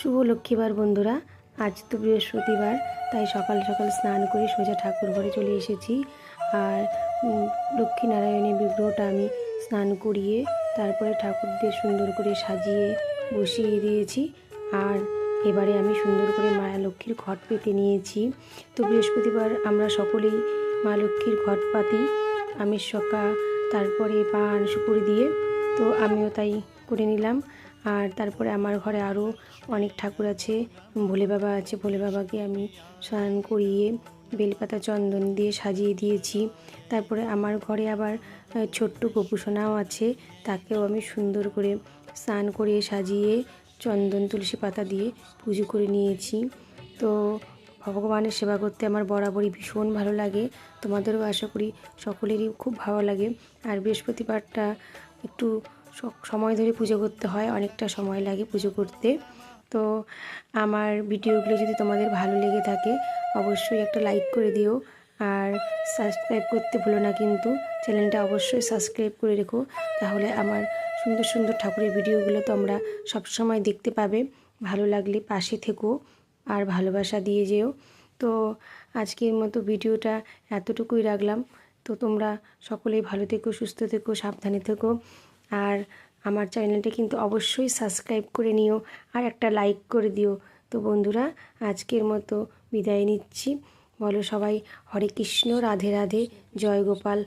শুভ লক্ষ্মীবার বন্ধুরা। আজ তো বৃহস্পতিবার, তাই সকাল সকাল স্নান করে সোজা ঠাকুর ঘরে চলে এসেছি। আর লক্ষ্মীনারায়ণের বিগ্রহটা আমি স্নান করিয়ে তারপরে ঠাকুরদের সুন্দর করে সাজিয়ে বসিয়ে দিয়েছি। আর এবারে আমি সুন্দর করে মা লক্ষ্মীর ঘট পেতে নিয়েছি। তো বৃহস্পতিবার আমরা সকলেই মা লক্ষ্মীর ঘট পাতি আমের শকা, তারপরে পান সুপুরি দিয়ে। তো আমিও তাই করে নিলাম। আর তারপরে আমার ঘরে আরও অনেক ঠাকুর আছে, ভোলে বাবা আছে। ভোলে বাবাকে আমি স্নান করিয়ে বেলপাতা চন্দন দিয়ে সাজিয়ে দিয়েছি। তারপরে আমার ঘরে আবার ছোট্ট গোপুসোনাও আছে, তাকেও আমি সুন্দর করে স্নান করিয়ে সাজিয়ে চন্দন তুলসী পাতা দিয়ে পুজো করে নিয়েছি। তো ভগবানের সেবা করতে আমার বরাবরই ভীষণ ভালো লাগে, তোমাদেরও আশা করি সকলেরই খুব ভালো লাগে। আর বৃহস্পতিবারটা একটু সময় ধরে পুজো করতে হয়, অনেকটা সময় লাগে পুজো করতে। তো আমার ভিডিওগুলো যদি তোমাদের ভালো লেগে থাকে অবশ্যই একটা লাইক করে দিও, আর সাবস্ক্রাইব করতে ভুলো না কিন্তু। চ্যানেলটা অবশ্যই সাবস্ক্রাইব করে রেখো, তাহলে আমার সুন্দর সুন্দর ঠাকুরের ভিডিওগুলো তোমরা সবসময় দেখতে পাবে। ভালো লাগলে পাশে থেকো আর ভালোবাসা দিয়ে যেও। তো আজকের মতো ভিডিওটা এতটুকুই রাখলাম। তো তোমরা সকলেই ভালো থেকো, সুস্থ থেকো, সাবধানে থেকো। আর আমার চ্যানেলটা কিন্তু অবশ্যই সাবস্ক্রাইব করে নিও আর একটা লাইক করে দিও। তো বন্ধুরা, আজকের মতো বিদায় নিচ্ছি। বলো সবাই হরে কৃষ্ণ, রাধে রাধে, জয় গোপাল।